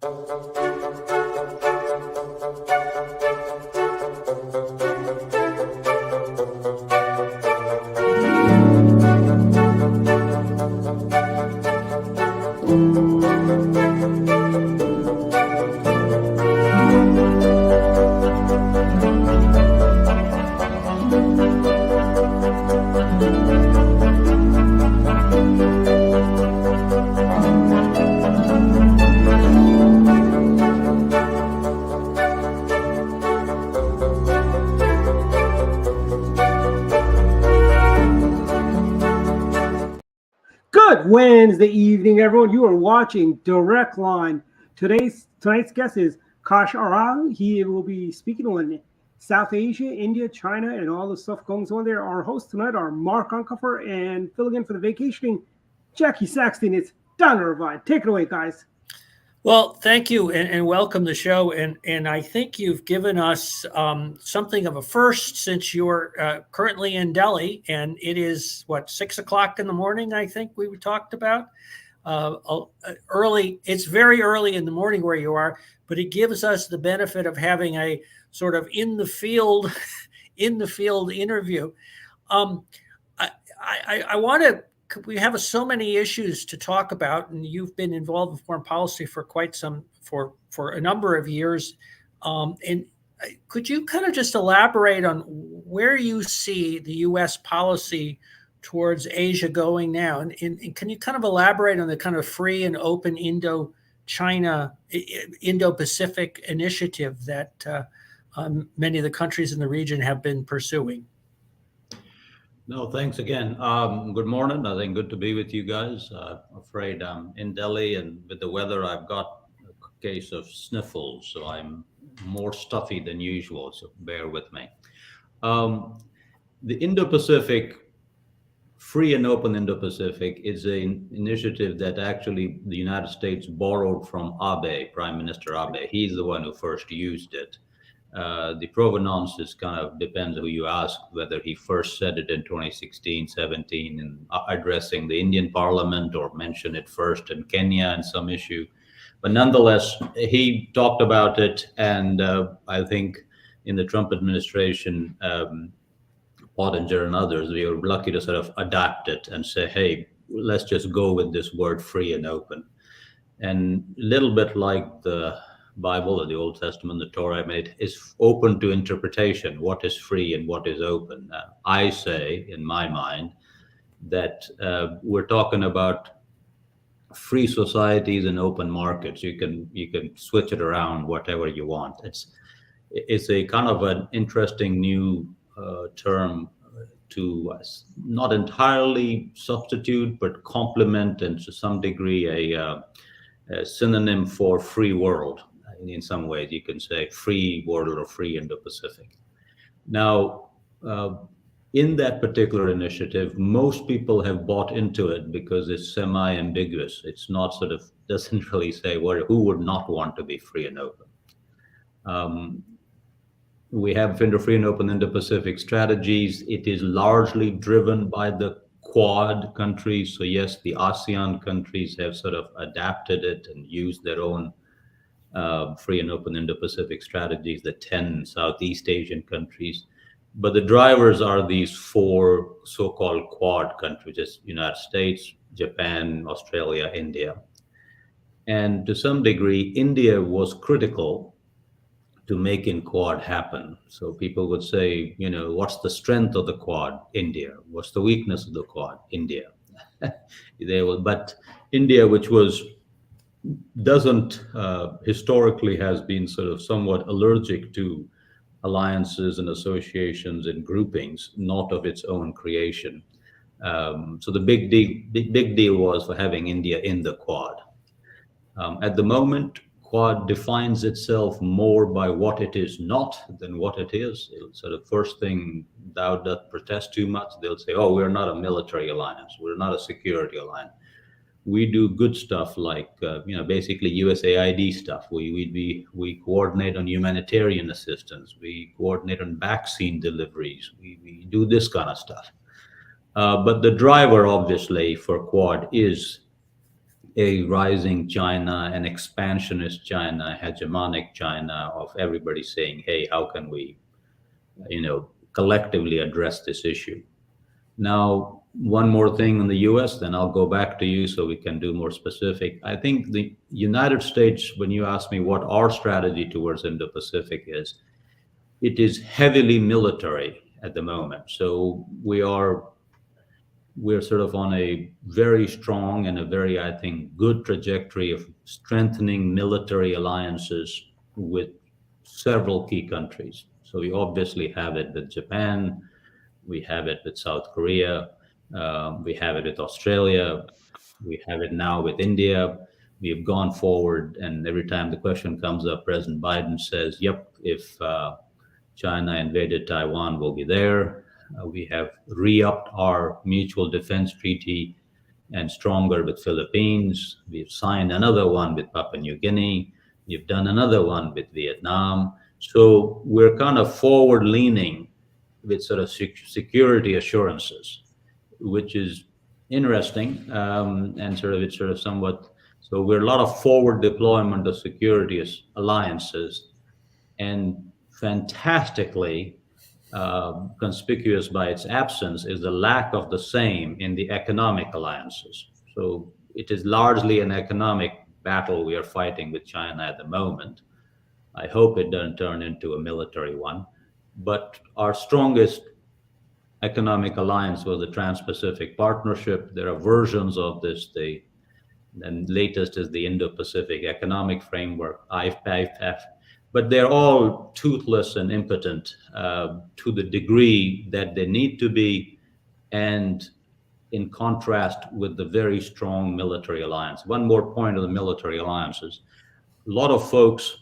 Good Wednesday evening, everyone. You are watching Direct Line. Tonight's guest is Kaush Arha. He will be speaking on South Asia, India, China, and all the stuff going on there. Our hosts tonight are Mark Uncofer and filling in for the vacationing Jackie Saxton. It's Don Irvine. Take it away, guys. Well, thank you and welcome to the show. And I think you've given us something of a first since you're currently in Delhi, and it is, 6 o'clock in the morning, I think we talked about. Early. It's very early in the morning where you are, but it gives us the benefit of having a sort of in the field interview. I want to. We have so many issues to talk about, and you've been involved in foreign policy for for a number of years. And could you kind of just elaborate on where you see the U.S. policy towards Asia going now? And can you kind of elaborate on the kind of free and open Indo-China, Indo-Pacific initiative that many of the countries in the region have been pursuing? No, thanks again. Good morning. I think good to be with you guys. Afraid I'm in Delhi, and with the weather, I've got a case of sniffles, so I'm more stuffy than usual, so bear with me. The Indo-Pacific, free and open Indo-Pacific, is an initiative that actually the United States borrowed from Abe, Prime Minister Abe. He's the one who first used it. The provenance is kind of depends who you ask, whether he first said it in 2016, 17 in addressing the Indian Parliament, or mentioned it first in Kenya and some issue. But nonetheless, he talked about it, and I think in the Trump administration, Pottinger and others, we were lucky to sort of adapt it and say, hey, let's just go with this word free and open. And a little bit like the Bible or the Old Testament, the Torah, it is open to interpretation. What is free and what is open? I say, in my mind, that we're talking about free societies and open markets. You can switch it around whatever you want. It's a kind of an interesting new term to not entirely substitute, but complement, and to some degree a synonym for free world. In some ways, you can say free world or free Indo-Pacific. Now, in that particular initiative, most people have bought into it because it's semi-ambiguous. It's not sort of, doesn't really say who would not want to be free and open. We have free and open Indo-Pacific strategies. It is largely driven by the Quad countries. So yes, the ASEAN countries have sort of adapted it and used their own free and open Indo-Pacific strategies, the 10 Southeast Asian countries. But the drivers are these 4 so-called Quad countries, just United States, Japan, Australia, India. And to some degree, India was critical to making Quad happen. So people would say, what's the strength of the Quad? India. What's the weakness of the Quad? India. But India, which doesn't historically has been sort of somewhat allergic to alliances and associations and groupings, not of its own creation. So the big deal was for having India in the Quad. At the moment, Quad defines itself more by what it is not than what it is. It's sort of first thing, thou doth protest too much. They'll say, oh, we're not a military alliance. We're not a security alliance. We do good stuff like, basically USAID stuff. We coordinate on humanitarian assistance. We coordinate on vaccine deliveries. We do this kind of stuff. But the driver, obviously, for Quad is a rising China, an expansionist China, hegemonic China, of everybody saying, hey, how can we, collectively address this issue? Now, one more thing in the US, then I'll go back to you so we can do more specific. I think the United States, when you ask me what our strategy towards Indo-Pacific is, it is heavily military at the moment. So we're sort of on a very strong and a very, I think, good trajectory of strengthening military alliances with several key countries. So we obviously have it with Japan, we have it with South Korea, we have it with Australia, we have it now with India. We have gone forward, and every time the question comes up, President Biden says, yep, if China invaded Taiwan, we'll be there. We have re-upped our mutual defense treaty and stronger with Philippines. We've signed another one with Papua New Guinea. We've done another one with Vietnam. So we're kind of forward leaning with sort of security assurances, which is interesting, and it's sort of somewhat, so we're a lot of forward deployment of security alliances, and fantastically conspicuous by its absence is the lack of the same in the economic alliances. So it is largely an economic battle we are fighting with China at the moment. I hope it doesn't turn into a military one. But our strongest economic alliance was the Trans-Pacific Partnership. There are versions of this. And latest is the Indo-Pacific Economic Framework, IPEF. But they're all toothless and impotent to the degree that they need to be, and in contrast with the very strong military alliance. One more point of the military alliances. A lot of folks,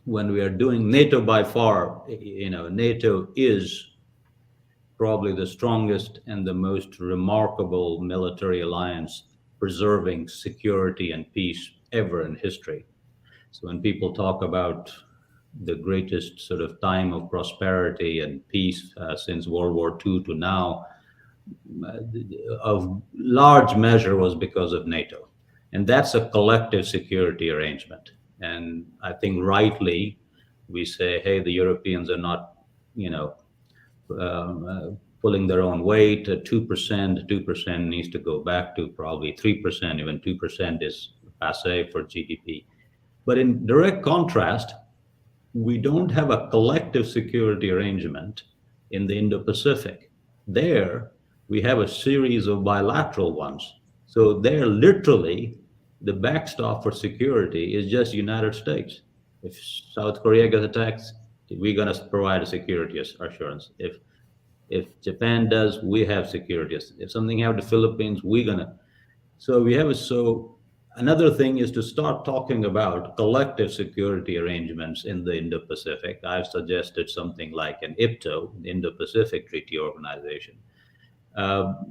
when we are doing NATO, by far, NATO is probably the strongest and the most remarkable military alliance preserving security and peace ever in history. So when people talk about the greatest sort of time of prosperity and peace since World War II to now, a large measure was because of NATO. And that's a collective security arrangement. And I think rightly we say, hey, the Europeans are not, pulling their own weight at 2%. 2% needs to go back to probably 3%. Even 2% is passé for GDP. But in direct contrast, we don't have a collective security arrangement in the Indo-Pacific. There, we have a series of bilateral ones. So there, literally, the backstop for security is just United States. If South Korea gets attacked, we're going to provide a security assurance. If Japan does, we have security. If something happens to the Philippines, we're going to. So we have another thing is to start talking about collective security arrangements in the Indo-Pacific. I've suggested something like an IPTO, Indo-Pacific Treaty Organization,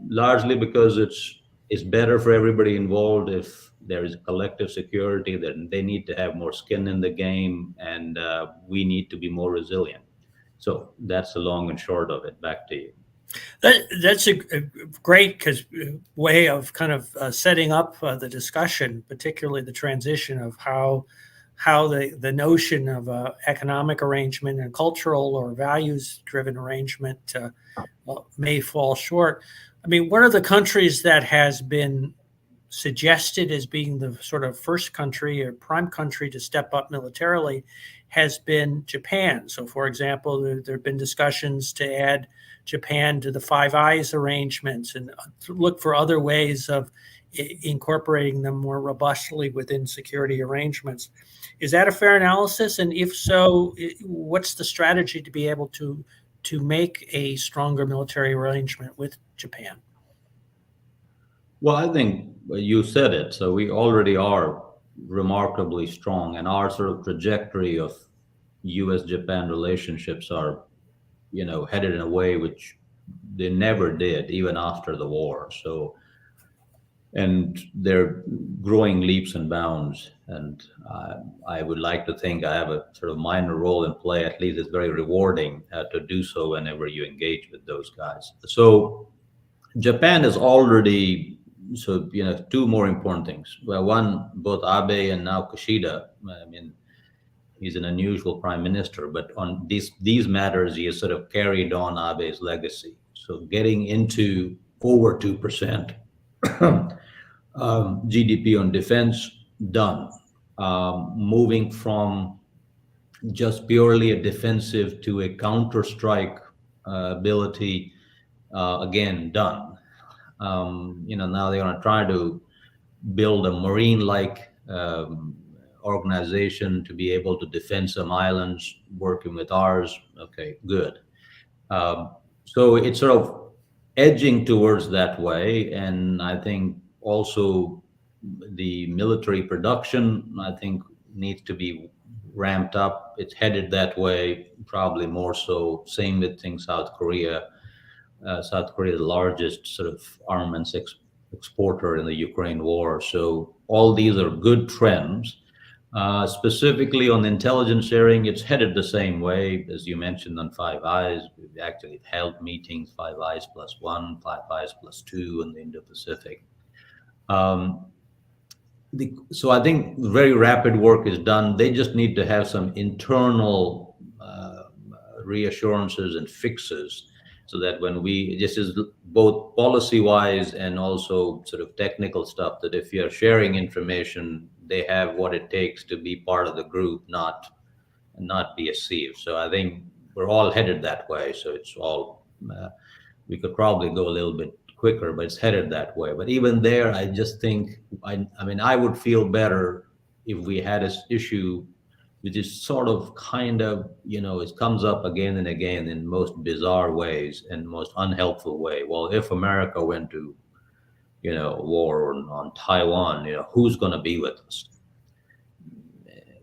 largely because it's better for everybody involved. If there is collective security, then they need to have more skin in the game, and we need to be more resilient. So that's the long and short of it. Back to you. That's a great way of kind of setting up the discussion, particularly the transition of how the notion of economic arrangement and cultural or values-driven arrangement may fall short. I mean, one of the countries that has been suggested as being the sort of first country or prime country to step up militarily has been Japan. So, for example, there have been discussions to add Japan to the Five Eyes arrangements and look for other ways of incorporating them more robustly within security arrangements. Is that a fair analysis? And if so, what's the strategy to be able to make a stronger military arrangement with Japan? Well, I think you said it. So we already are remarkably strong, and our sort of trajectory of U.S.-Japan relationships are, headed in a way which they never did, even after the war. So, and they're growing leaps and bounds. And I would like to think I have a sort of minor role in play. At least it's very rewarding to do so whenever you engage with those guys. So Japan is already so two more important things. Well, one, both Abe and now Kishida. I mean, he's an unusual prime minister, but on these matters, he has sort of carried on Abe's legacy. So getting into over 2% GDP on defense, done. Moving from just purely a defensive to a counter-strike ability, again, done. Now they're going to try to build a marine-like organization to be able to defend some islands, working with ours. Okay, good. So it's sort of edging towards that way, and I think also the military production, I think, needs to be ramped up. It's headed that way, probably more so. Same with South Korea. South Korea is the largest sort of armaments exporter in the Ukraine war. So all these are good trends. Specifically on intelligence sharing, it's headed the same way as you mentioned on Five Eyes. We've actually held meetings, Five Eyes plus one, Five Eyes plus two in the Indo-Pacific. So I think very rapid work is done. They just need to have some internal reassurances and fixes, so that when this is both policy-wise and also sort of technical stuff, that if you're sharing information, they have what it takes to be part of the group, not be a sieve. So I think we're all headed that way. So it's all, we could probably go a little bit quicker, but it's headed that way. But even there, I just think, I mean, I would feel better if we had this issue, which is sort of kind of, it comes up again and again in most bizarre ways and most unhelpful way. Well, if America went to, war on Taiwan, who's going to be with us?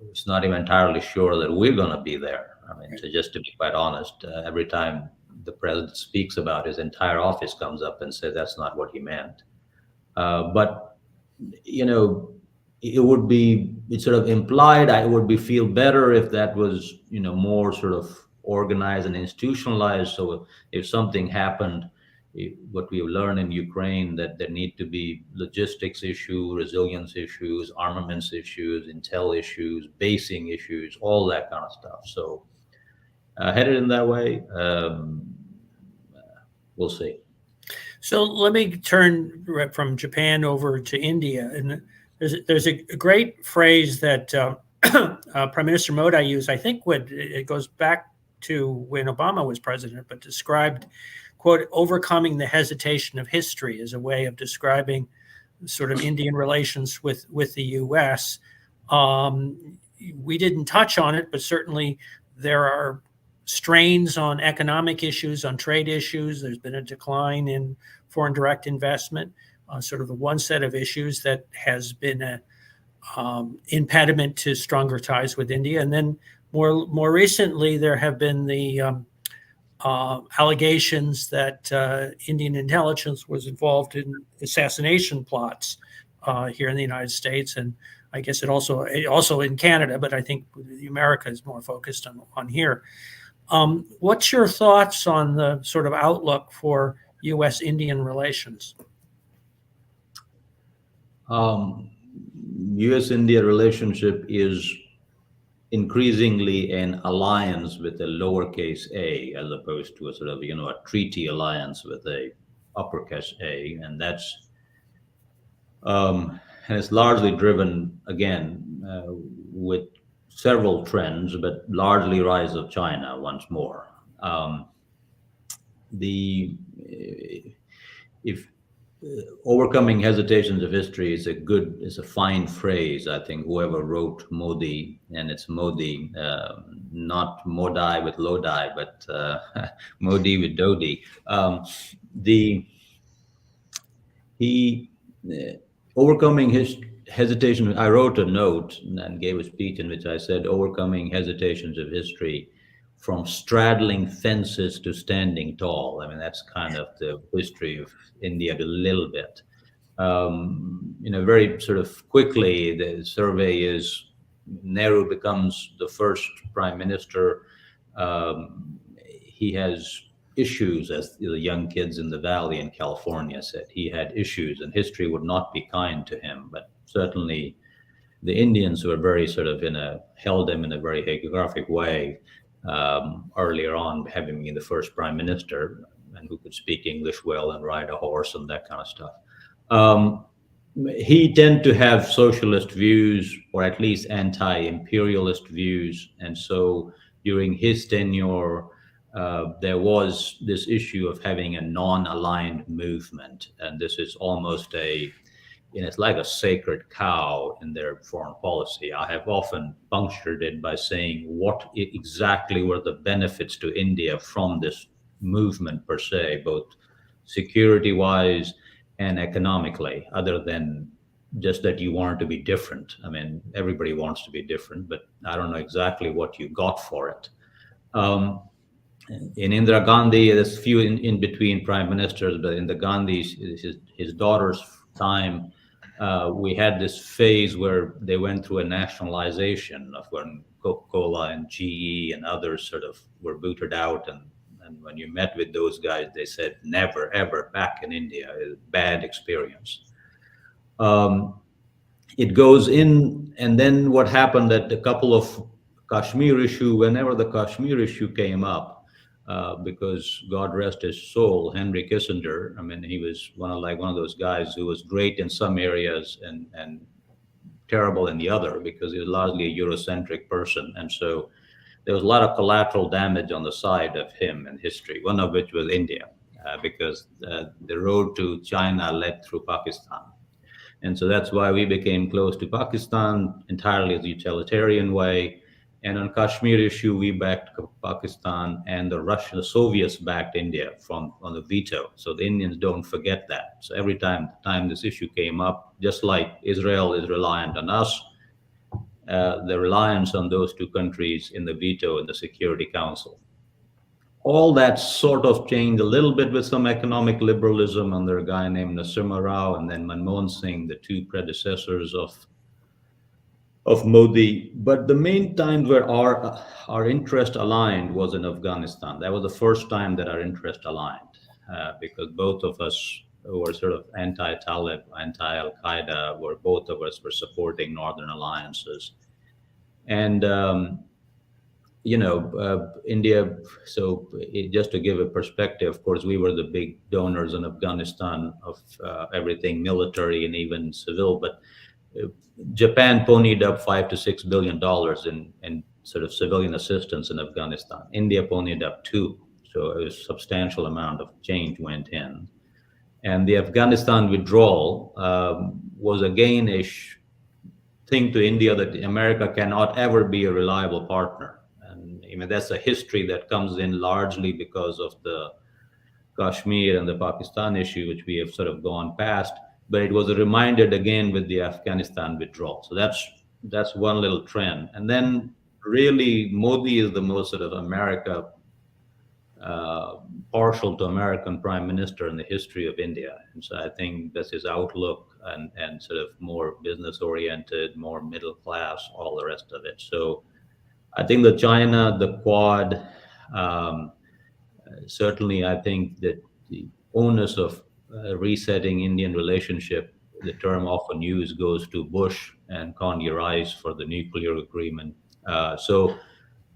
It's not even entirely sure that we're going to be there. I mean, so just to be quite honest, every time the president speaks about, his entire office comes up and says that's not what he meant. But it's sort of implied. I would feel better if that was more sort of organized and institutionalized. So if something happened, what we've learned in Ukraine, that there need to be logistics issues, resilience issues, armaments issues, intel issues, basing issues, all that kind of stuff. So headed in that way. We'll see. So let me turn from Japan over to India. And there's a great phrase that Prime Minister Modi used. I think it goes back to when Obama was president, but described, quote, overcoming the hesitation of history as a way of describing sort of Indian relations with the U.S. We didn't touch on it, but certainly there are strains on economic issues, on trade issues. There's been a decline in foreign direct investment, sort of the one set of issues that has been an impediment to stronger ties with India. And then more recently, there have been the allegations that Indian intelligence was involved in assassination plots here in the United States, and I guess it also in Canada, but I think America is more focused on here. What's your thoughts on the sort of outlook for U.S.-Indian relations? U.S.-India relationship is increasingly an alliance with a lowercase a, as opposed to a sort of, a treaty alliance with a uppercase a. And that's, and it's largely driven, again, with several trends, but largely rise of China once more. Overcoming hesitations of history is a fine phrase. I think whoever wrote Modi, and it's Modi, not Modi with Lodi, but Modi with Dodi. Overcoming his hesitation. I wrote a note and gave a speech in which I said, overcoming hesitations of history, from straddling fences to standing tall. I mean, that's kind of the history of India a little bit. Very sort of quickly, the survey is Nehru becomes the first prime minister. He has issues, as the young kids in the valley in California said. He had issues, and history would not be kind to him. But certainly, the Indians were very sort of held him in a very hagiographic way earlier on, having been the first prime minister and who could speak English well and ride a horse and that kind of stuff. Um, he tended to have socialist views, or at least anti-imperialist views, and so during his tenure, there was this issue of having a non-aligned movement, and this is almost it's like a sacred cow in their foreign policy. I have often punctured it by saying what exactly were the benefits to India from this movement per se, both security-wise and economically, other than just that you wanted to be different. I mean, everybody wants to be different, but I don't know exactly what you got for it. In Indira Gandhi, there's few in between prime ministers, but in the Gandhi's, his daughter's time, we had this phase where they went through a nationalization of when Coca-Cola and GE and others sort of were booted out. And when you met with those guys, they said, never, ever back in India. It's a bad experience. It goes in, and then what happened at a couple of Kashmir issue, whenever the Kashmir issue came up, because God rest his soul, Henry Kissinger. I mean, he was one of those guys who was great in some areas and terrible in the other, because he was largely a Eurocentric person, and so there was a lot of collateral damage on the side of him in history. One of which was India, because the road to China led through Pakistan, and so that's why we became close to Pakistan entirely as a utilitarian way. And on Kashmir issue, we backed Pakistan, and the Soviets backed India on the veto. So the Indians don't forget that. So every time this issue came up, just like Israel is reliant on us, the reliance on those two countries in the veto in the Security Council. All that sort of changed a little bit with some economic liberalism under a guy named Narasimha Rao, and then Manmohan Singh, the two predecessors of Modi. But the main time where our interest aligned was in Afghanistan. That was the first time that our interest aligned, because both of us were sort of anti-Talib, anti-Al-Qaeda, both of us were supporting Northern alliances. And, India, so just to give a perspective, of course, we were the big donors in Afghanistan of everything military and even civil, but Japan ponied up $5 to $6 billion in sort of civilian assistance in Afghanistan. India ponied up $2 billion, so a substantial amount of change went in. And the Afghanistan withdrawal was again a thing to India that America cannot ever be a reliable partner. And I mean, that's a history that comes in largely because of the Kashmir and the Pakistan issue, which we have sort of gone past. But it was reminded again with the Afghanistan withdrawal. So that's one little trend. And then really Modi is the most sort of partial to American prime minister in the history of India. And so I think that's his outlook and sort of more business oriented, more middle class, all the rest of it. So I think the China, the Quad, certainly I think that the onus of resetting Indian relationship, the term often used, goes to Bush and Condoleezza Rice for the nuclear agreement. So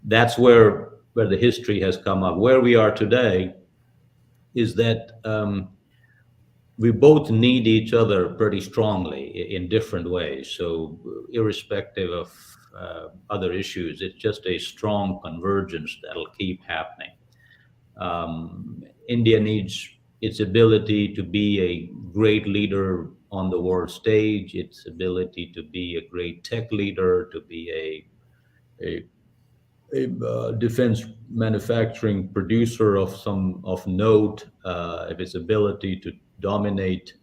that's where the history has come up. Where we are today is that we both need each other pretty strongly in different ways. So irrespective of other issues, it's just a strong convergence that'll keep happening. India needs its ability to be a great leader on the world stage, its ability to be a great tech leader, to be a defense manufacturing producer of note, its ability to dominate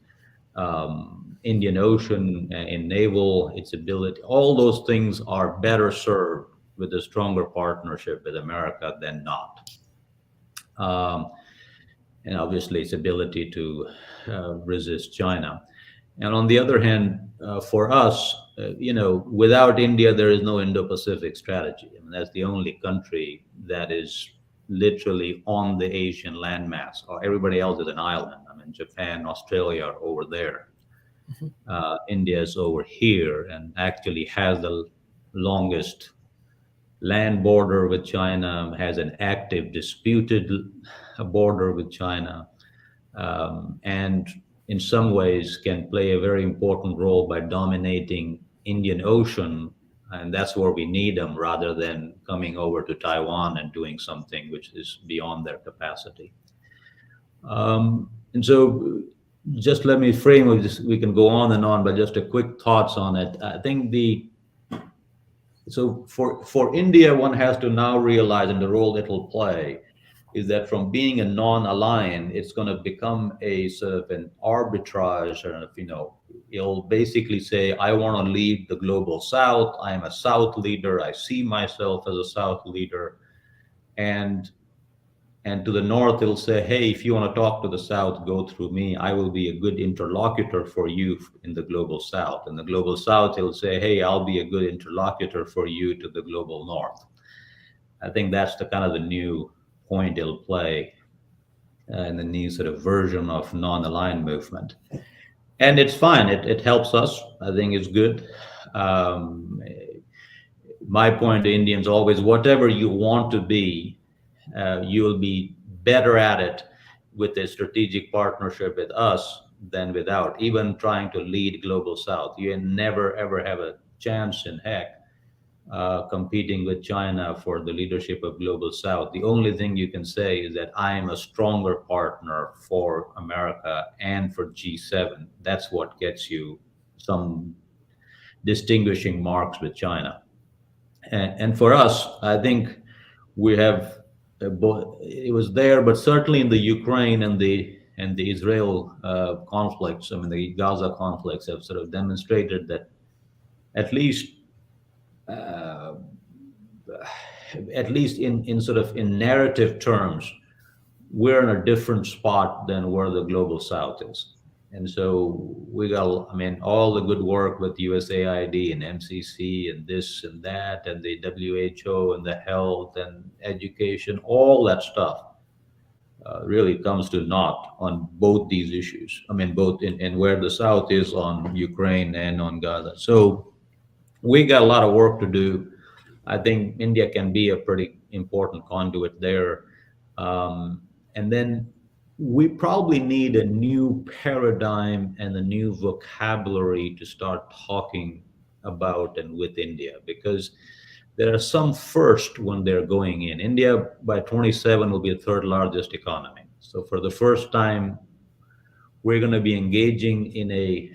Indian Ocean in naval, its ability, all those things are better served with a stronger partnership with America than not. And obviously its ability to resist China. And on the other hand, for us, without India, there is no Indo-Pacific strategy. I mean, that's the only country that is literally on the Asian landmass, or everybody else is an island. I mean, Japan, Australia are over there. India is over here and actually has the longest land border with China, has an active disputed border with China, and in some ways can play a very important role by dominating Indian Ocean. And that's where we need them rather than coming over to Taiwan and doing something which is beyond their capacity. And so just let me frame of this. We can go on and on, but just a quick thoughts on it. I think so for India, one has to now realize, and the role it will play is that from being a non-aligned, it's going to become a sort of an arbitrage. And it'll basically say, I want to lead the global South. I'm a South leader. I see myself as a South leader. And to the North, it'll say, hey, if you want to talk to the South, go through me. I will be a good interlocutor for you in the global South. In the global South, it'll say, hey, I'll be a good interlocutor for you to the global North. I think that's the kind of the new point it'll play in the new sort of version of non-aligned movement. And it's fine. It helps us. I think it's good. My point to Indians always, whatever you want to be, you'll be better at it with a strategic partnership with us than without. Even trying to lead global South, you never ever have a chance in heck competing with China for the leadership of global South. The only thing you can say is that I am a stronger partner for America and for G7. That's what gets you some distinguishing marks with China. And for us, I think we have both. It was there, but certainly in the Ukraine and the Israel conflicts, I mean the Gaza conflicts have sort of demonstrated that at least in sort of in narrative terms, we're in a different spot than where the global South is. And so we got, I mean, all the good work with USAID and MCC and this and that and the WHO and the health and education, all that stuff really comes to naught on both these issues. I mean, both in where the South is on Ukraine and on Gaza. So we got a lot of work to do. I think India can be a pretty important conduit there. And then we probably need a new paradigm and a new vocabulary to start talking about and with India, because there are some first when they're going in. India by 27 will be the third largest economy. So for the first time, we're going to be engaging in a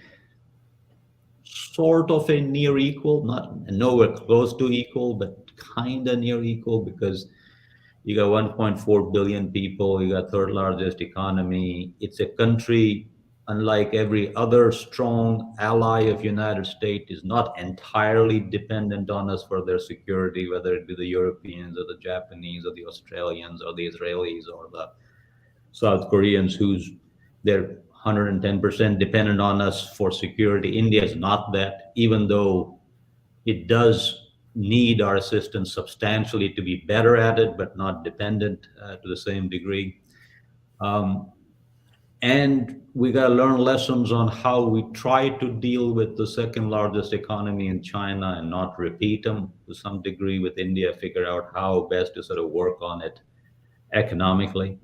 sort of a near equal, not nowhere close to equal, but kind of near equal, because you got 1.4 billion people, you got third largest economy. It's a country, unlike every other strong ally of United States, is not entirely dependent on us for their security, whether it be the Europeans or the Japanese or the Australians or the Israelis or the South Koreans, they're 110% dependent on us for security. India is not that, even though it does need our assistance substantially to be better at it, but not dependent to the same degree. And we got to learn lessons on how we try to deal with the second largest economy in China and not repeat them to some degree with India, figure out how best to sort of work on it economically.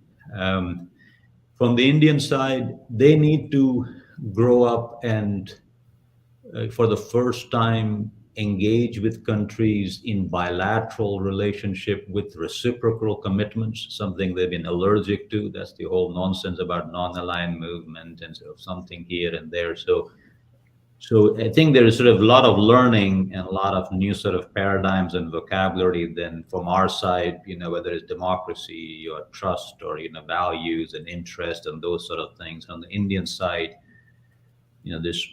From the Indian side, they need to grow up and for the first time engage with countries in bilateral relationship with reciprocal commitments, something they've been allergic to. That's the whole nonsense about non-aligned movement and sort of something here and there. So I think there is sort of a lot of learning and a lot of new sort of paradigms and vocabulary then from our side, whether it's democracy or trust or, values and interest and those sort of things. On the Indian side, this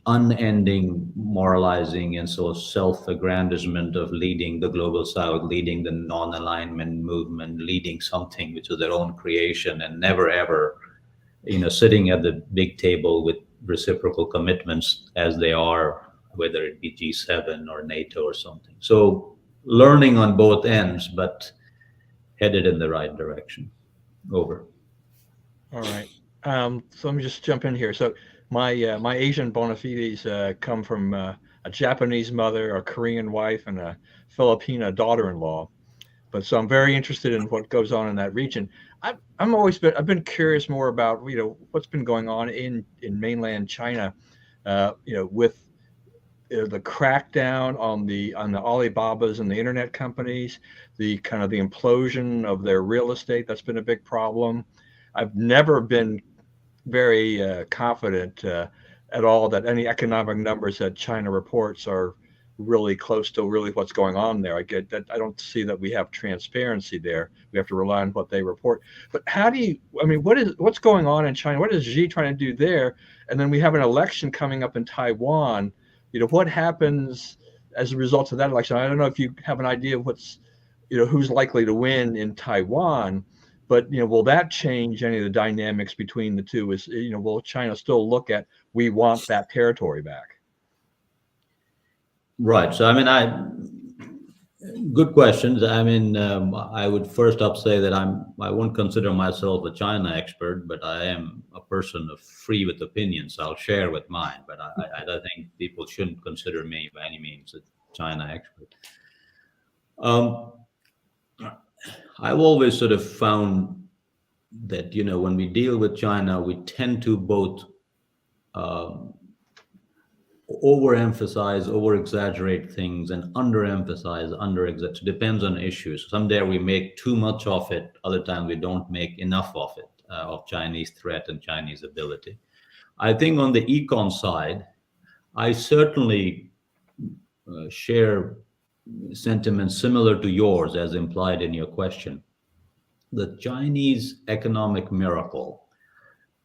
unending moralizing and so self-aggrandizement of leading the global South, leading the non-alignment movement, leading something which is their own creation, and never ever, sitting at the big table with reciprocal commitments as they are, whether it be G7 or NATO or something. So learning on both ends, but headed in the right direction. Over. All right. So let me just jump in here. So my Asian bona fides come from a Japanese mother, a Korean wife, and a Filipina daughter-in-law. But so I'm very interested in what goes on in that region. I've been curious more about what's been going on in mainland China, with the crackdown on the Alibabas and the internet companies, the kind of the implosion of their real estate. That's been a big problem. I've never been very confident at all that any economic numbers that China reports are really close to really what's going on there. I get that. I don't see that we have transparency there. We have to rely on what they report. But what's going on in China? What is Xi trying to do there? And then we have an election coming up in Taiwan. What happens as a result of that election? I don't know if you have an idea of who's likely to win in Taiwan, but will that change any of the dynamics between the two? Will China still look at, we want that territory back? Right. So, good questions. I would first up say that I won't consider myself a China expert, but I am a person of free with opinions. So I'll share with mine, but I don't think people shouldn't consider me by any means a China expert. I've always sort of found that, when we deal with China, we tend to both overemphasize, over-exaggerate things, and underemphasize, under-exaggerate. It depends on issues. Someday we make too much of it. Other times we don't make enough of it, of Chinese threat and Chinese ability. I think on the econ side, I certainly share sentiments similar to yours, as implied in your question. The Chinese economic miracle,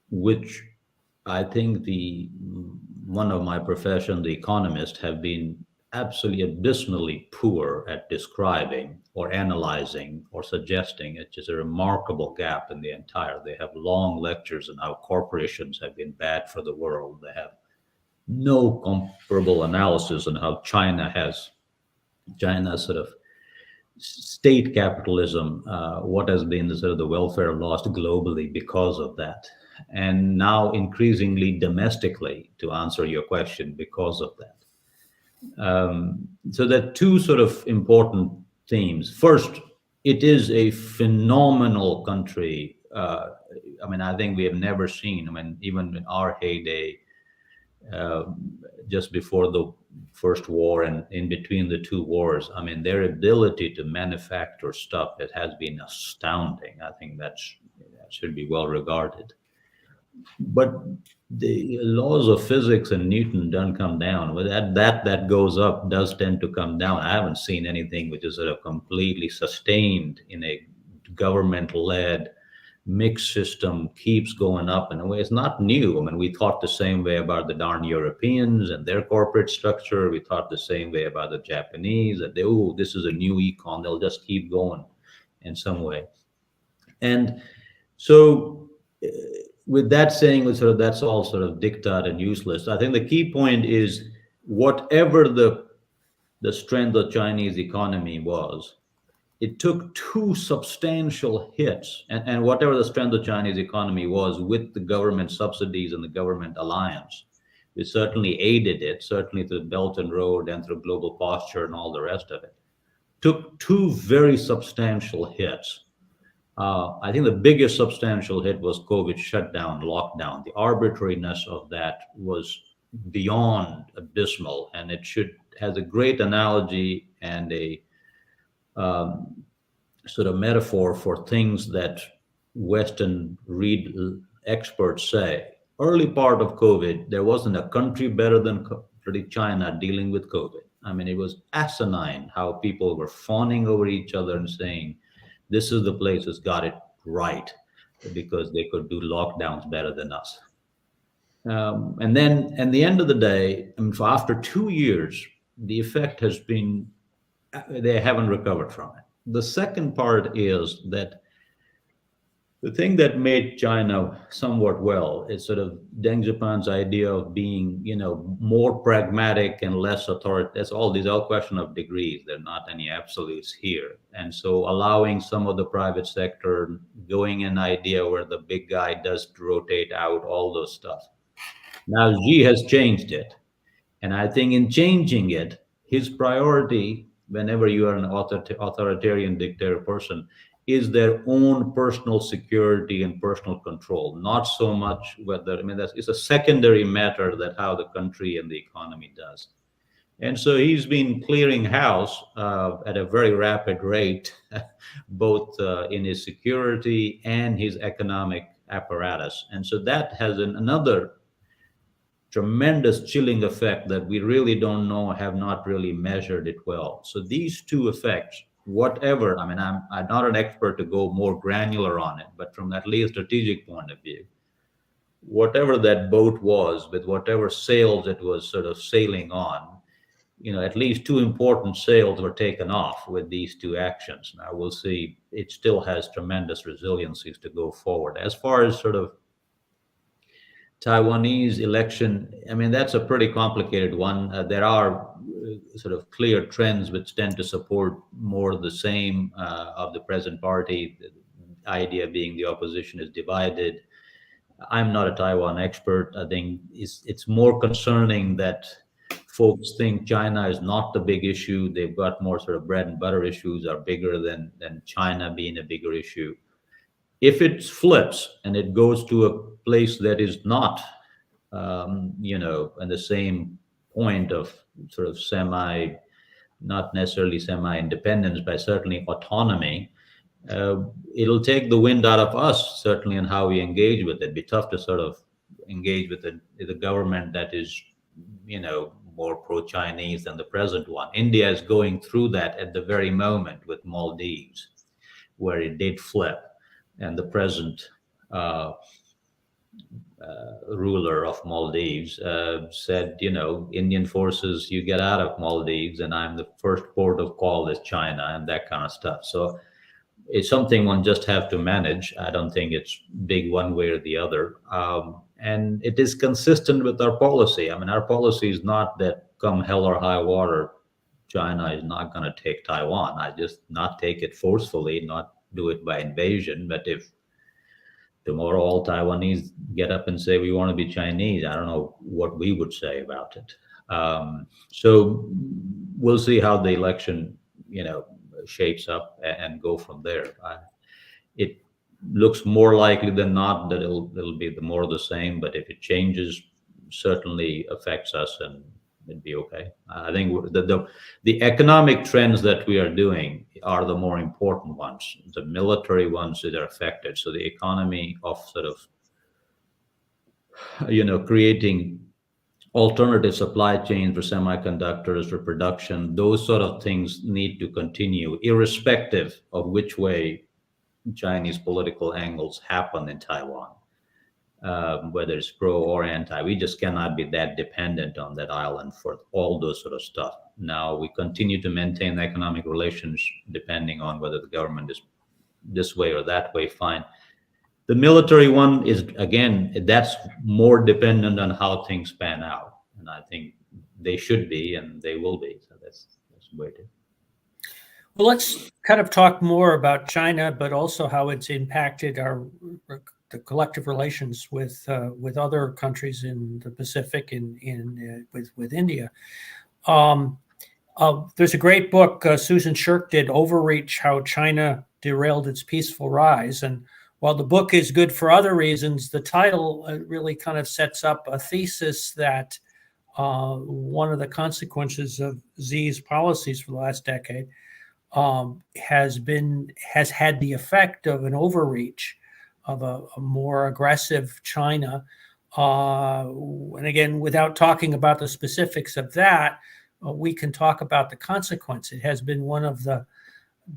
which I think one of my profession, the economists, have been absolutely abysmally poor at describing or analyzing or suggesting. It's just a remarkable gap in the entire. They have long lectures on how corporations have been bad for the world. They have no comparable analysis on how China's sort of state capitalism, what has been the sort of the welfare lost globally because of that. And now increasingly domestically, to answer your question, because of that. So there are two sort of important themes. First, it is a phenomenal country. I think we have never seen, even in our heyday, just before the first war and in between the two wars, their ability to manufacture stuff, it has been astounding. I think that should be well regarded. But the laws of physics and Newton don't come down. That goes up does tend to come down. I haven't seen anything which is sort of completely sustained in a government-led mixed system, keeps going up in a way. It's not new. We thought the same way about the darn Europeans and their corporate structure. We thought the same way about the Japanese, that this is a new econ. They'll just keep going in some way. And so with that saying, that's all sort of diktat and useless. I think the key point is, whatever the strength of Chinese economy was, it took two substantial hits, and whatever the strength of Chinese economy was, with the government subsidies and the government alliance, we certainly aided it, certainly through Belt and Road and through global posture and all the rest of it, took two very substantial hits. I think the biggest substantial hit was COVID shutdown, lockdown. The arbitrariness of that was beyond abysmal, and it has a great analogy and a sort of metaphor for things that Western experts say. Early part of COVID, there wasn't a country better than China dealing with COVID. It was asinine how people were fawning over each other and saying, this is the place that's got it right because they could do lockdowns better than us. And then at the end of the day, after 2 years, the effect has been, they haven't recovered from it. The second part is that The thing that made China somewhat well is sort of Deng Xiaoping's idea of being, more pragmatic and less authoritative. That's all. These are all question of degrees. There are not any absolutes here. And so allowing some of the private sector, going an idea where the big guy does rotate out, all those stuff. Now Xi has changed it. And I think in changing it, his priority, whenever you are an authoritarian dictator person, is their own personal security and personal control, not so much whether, it's a secondary matter that how the country and the economy does. And so he's been clearing house at a very rapid rate, both in his security and his economic apparatus. And so that has another tremendous chilling effect that we really don't know, have not really measured it well. So these two effects, whatever, I'm not an expert to go more granular on it, but from at least strategic point of view, whatever that boat was, with whatever sails it was sort of sailing on, at least two important sails were taken off with these two actions. Now we'll see, it still has tremendous resiliencies to go forward. As far as sort of Taiwanese election, that's a pretty complicated one. There are sort of clear trends which tend to support more the same of the present party. The idea being the opposition is divided. I'm not a Taiwan expert. I think it's more concerning that folks think China is not the big issue. They've got more sort of bread and butter issues are bigger than China being a bigger issue. If it flips and it goes to a place that is not, in the same point of sort of not necessarily semi-independence, but certainly autonomy, it'll take the wind out of us, certainly, in how we engage with it. It'd be tough to sort of engage with the government that is, more pro-Chinese than the present one. India is going through that at the very moment with Maldives, where it did flip. And the present ruler of Maldives said, Indian forces, you get out of Maldives, and I'm the first port of call is China, and that kind of stuff. So it's something one just have to manage. I don't think it's big one way or the other. And it is consistent with our policy. Our policy is not that come hell or high water, China is not going to take Taiwan. I just not take it forcefully, not do it by invasion. But if tomorrow all Taiwanese get up and say we want to be Chinese, I don't know what we would say about it. So we'll see how the election, shapes up and go from there. It looks more likely than not that it'll be more of the same. But if it changes, certainly affects us, and it'd be okay. I think the economic trends that we are doing are the more important ones. The military ones that are affected. So the economy of sort of, creating alternative supply chains for semiconductors, for production, those sort of things need to continue, irrespective of which way Chinese political angles happen in Taiwan. Whether it's pro or anti, we just cannot be that dependent on that island for all those sort of stuff. Now we continue to maintain economic relations depending on whether the government is this way or that way, fine. The military one is, again, that's more dependent on how things pan out. And I think they should be, and they will be. So that's the way to. Well, let's kind of talk more about China, but also how it's impacted the collective relations with other countries in the Pacific and with India. There's a great book Susan Shirk did, Overreach: How China Derailed Its Peaceful Rise. And while the book is good for other reasons, the title really kind of sets up a thesis that one of the consequences of Xi's policies for the last decade has had the effect of an overreach, of a more aggressive China. And again, without talking about the specifics of that, we can talk about the consequence. It has been one of the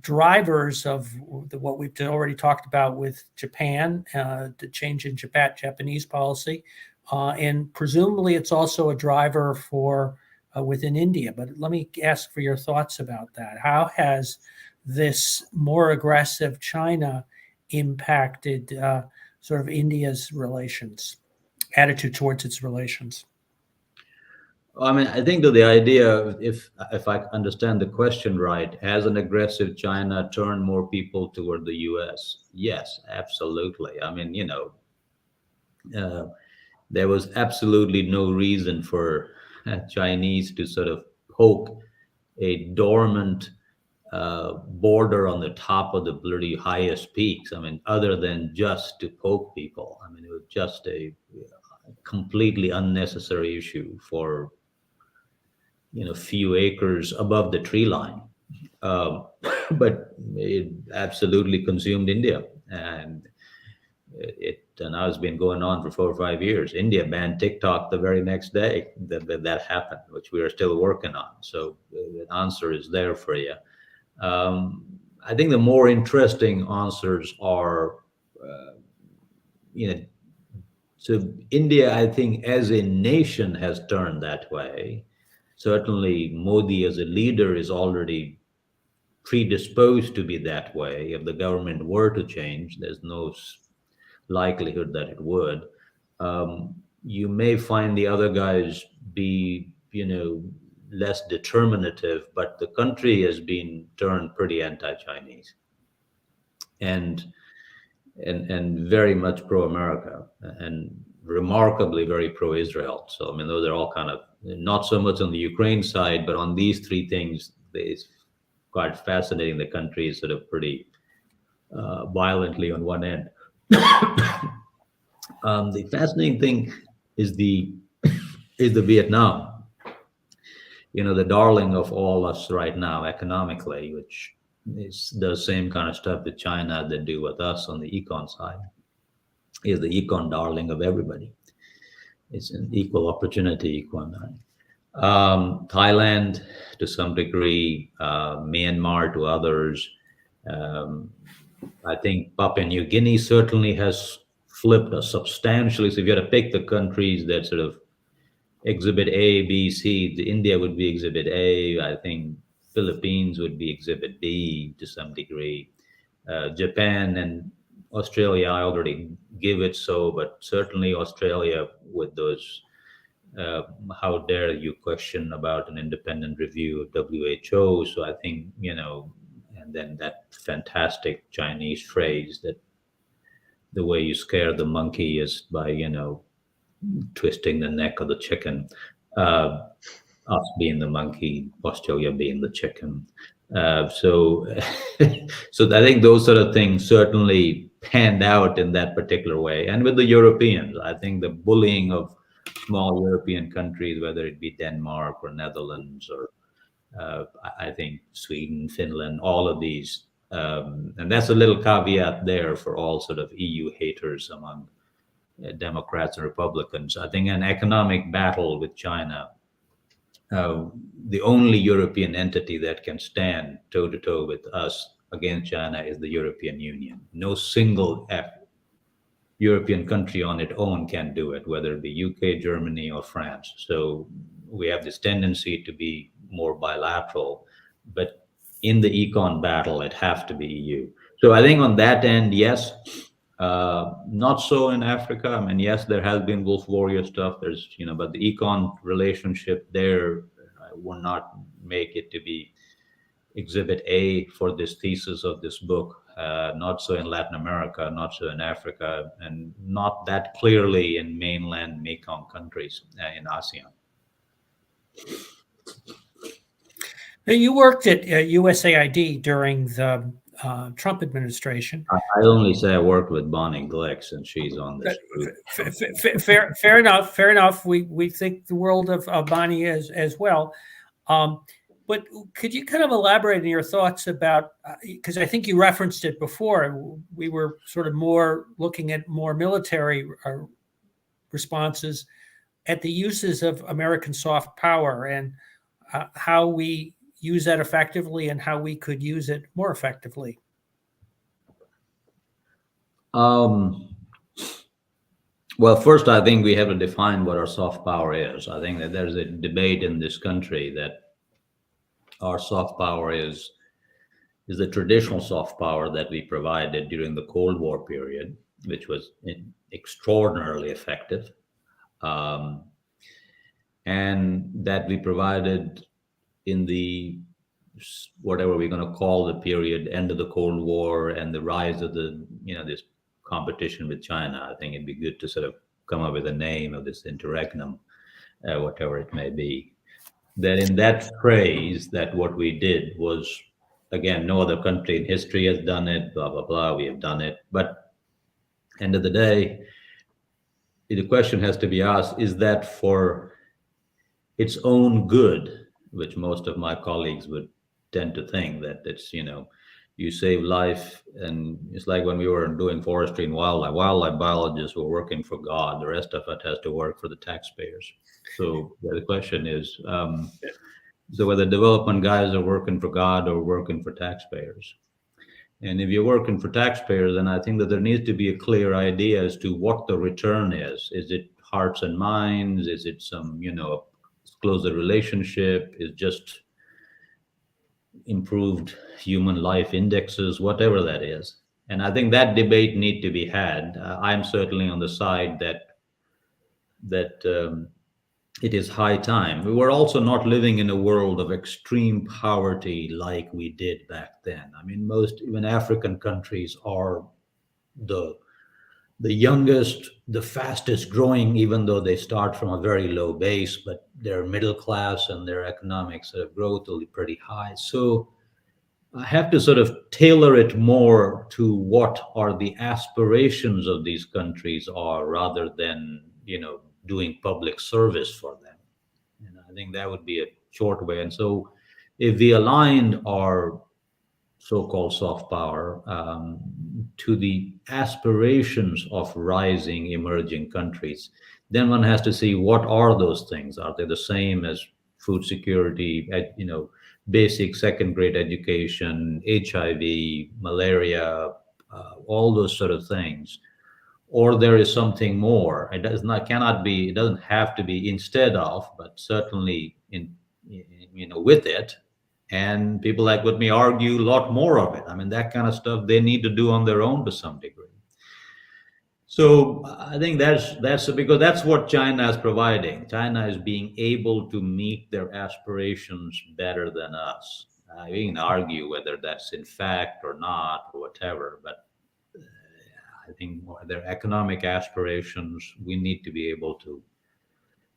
drivers of what we've already talked about with Japan, the change in Japanese policy. And presumably it's also a driver for within India. But let me ask for your thoughts about that. How has this more aggressive China impacted sort of India's attitude towards its relations? I mean, I think that the idea, if I understand the question right, has an aggressive China turned more people toward the U.S.? Yes, absolutely. I mean, there was absolutely no reason for Chinese to sort of poke a dormant border on the top of the bloody highest peaks. I mean, other than just to poke people. I mean, it was just a completely unnecessary issue for few acres above the tree line. But it absolutely consumed India, and it now has been going on for 4 or 5 years. India banned TikTok the very next day that happened, which we are still working on. So the answer is there for you. I think the more interesting answers are, so India, I think, as a nation has turned that way. Certainly, Modi as a leader is already predisposed to be that way. If the government were to change, there's no likelihood that it would. You may find the other guys be, less determinative, but the country has been turned pretty anti-Chinese and very much pro-America and remarkably very pro-Israel. So, I mean, those are all kind of not so much on the Ukraine side, but on these three things, it's quite fascinating. The country is sort of pretty violently on one end. The fascinating thing is the Vietnam. The darling of all us right now economically, which is the same kind of stuff with China that do with us on the econ side, is the econ darling of everybody. It's an equal opportunity econ. Thailand to some degree, Myanmar to others. I think Papua New Guinea certainly has flipped substantially. So if you had to pick the countries that sort of exhibit A, B, C, India would be exhibit A. I think Philippines would be exhibit B to some degree. Japan and Australia, I already give it so, but certainly Australia with those, how dare you question about an independent review of WHO. So I think, and then that fantastic Chinese phrase that the way you scare the monkey is by, twisting the neck of the chicken, us being the monkey, Australia being the chicken. So I think those sort of things certainly panned out in that particular way. And with the Europeans, I think the bullying of small European countries, whether it be Denmark or Netherlands or I think Sweden, Finland, all of these, and that's a little caveat there for all sort of EU haters among Democrats and Republicans. I think an economic battle with China, the only European entity that can stand toe to toe with us against China is the European Union. No single European country on its own can do it, whether it be UK, Germany, or France. So we have this tendency to be more bilateral, but in the econ battle, it has to be EU. So I think on that end, yes. Not so in Africa. I mean, yes, there has been wolf warrior stuff. There's, but the econ relationship there, I will not make it to be exhibit A for this thesis of this book. Not so in Latin America, not so in Africa, and not that clearly in mainland Mekong countries in ASEAN. You worked at USAID during the Trump administration. I only say I worked with Bonnie Glick, and she's on this group. Fair enough. Fair enough. We think the world of Bonnie as well. But could you kind of elaborate on your thoughts about, because I think you referenced it before, we were sort of more looking at more military responses at the uses of American soft power and how we use that effectively and how we could use it more effectively? Well, first, I think we have to define what our soft power is. I think that there's a debate in this country that our soft power is is the traditional soft power that we provided during the Cold War period, which was extraordinarily effective, and that we provided in the whatever we're going to call the period, end of the Cold War and the rise of the, this competition with China. I think it'd be good to sort of come up with a name of this interregnum, whatever it may be. That in that phrase, that what we did was, again, no other country in history has done it, blah, blah, blah, we have done it. But end of the day, the question has to be asked, is that for its own good, which most of my colleagues would tend to think that it's, you save life, and it's like when we were doing forestry and wildlife biologists were working for God, the rest of it has to work for the taxpayers. So the question is, so whether development guys are working for God or working for taxpayers. And if you're working for taxpayers, then I think that there needs to be a clear idea as to what the return is. Is it hearts and minds? Is it some, closer relationship? Is just improved human life indexes, whatever that is. And I think that debate need to be had. I'm certainly on the side that it is high time. We were also not living in a world of extreme poverty like we did back then. I mean, most even African countries are the youngest, the fastest growing, even though they start from a very low base, but their middle class and their economic sort of growth will be pretty high. So I have to sort of tailor it more to what are the aspirations of these countries are, rather than, doing public service for them. And I think that would be a short way. And so if we aligned our so-called soft power to the aspirations of rising emerging countries, then one has to see what are those things. Are they the same as food security, basic second-grade education, HIV, malaria, all those sort of things? Or there is something more. It doesn't have to be instead of, but certainly with it. And people like with me argue a lot more of it. I mean, that kind of stuff they need to do on their own to some degree. So I think that's because that's what China is providing. China is being able to meet their aspirations better than us. We can argue whether that's in fact or not or whatever, but I think their economic aspirations, we need to be able to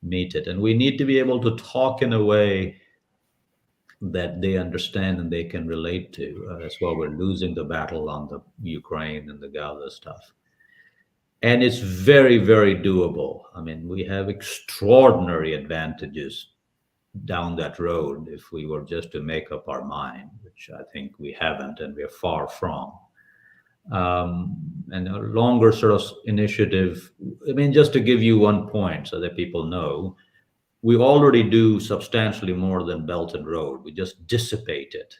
meet it. And we need to be able to talk in a way that they understand and they can relate to. That's why we're losing the battle on the Ukraine and the Gaza stuff. And it's very, very doable. I mean, we have extraordinary advantages down that road if we were just to make up our mind, which I think we haven't, and we're far from. And a longer sort of initiative. I mean, just to give you one point so that people know, we already do substantially more than Belt and Road. We just dissipate it.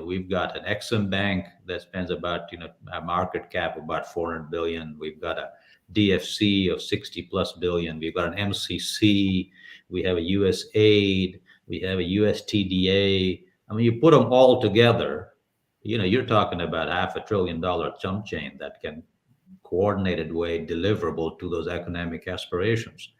We've got an Exim Bank that spends about, a market cap of about 400 billion. We've got a DFC of 60 plus billion. We've got an MCC. We have a USAID. We have a USTDA. I mean, you put them all together, you're talking about $500 billion chump change that can coordinated way deliverable to those economic aspirations.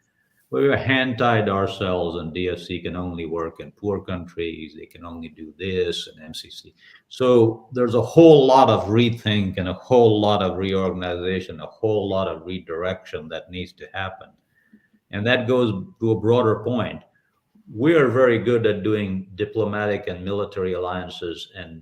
We were hand-tied ourselves, and DFC can only work in poor countries. They can only do this, and MCC. So there's a whole lot of rethink and a whole lot of reorganization, a whole lot of redirection that needs to happen. And that goes to a broader point. We are very good at doing diplomatic and military alliances and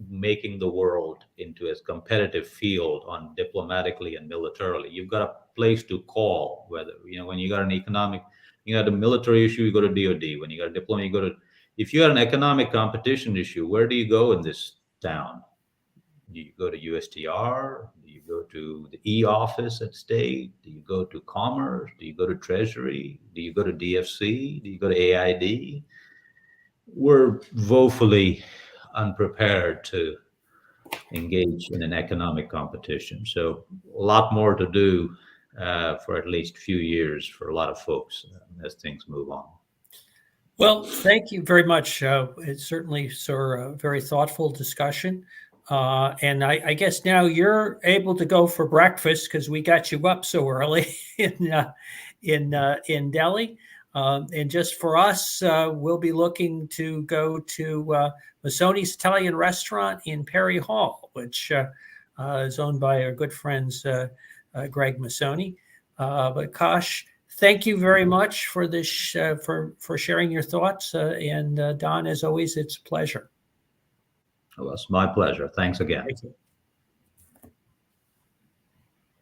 making the world into a competitive field on diplomatically and militarily. You've got a place to call, whether, when you got an economic, you got a military issue, you go to DOD. When you got a diplomat, you go to, if you got an economic competition issue, where do you go in this town? Do you go to USTR? Do you go to the E office at state? Do you go to Commerce? Do you go to Treasury? Do you go to DFC? Do you go to AID? We're woefully unprepared to engage in an economic competition. So a lot more to do for at least a few years for a lot of folks as things move on. Well, thank you very much. It's certainly a very thoughtful discussion. And I guess now you're able to go for breakfast because we got you up so early in Delhi. And just for us, we'll be looking to go to Masoni's Italian Restaurant in Perry Hall, which is owned by our good friends Greg Masoni. But Kaush, thank you very much for this, for sharing your thoughts. And Don, as always, it's a pleasure. It was my pleasure. Thanks again. Thank you.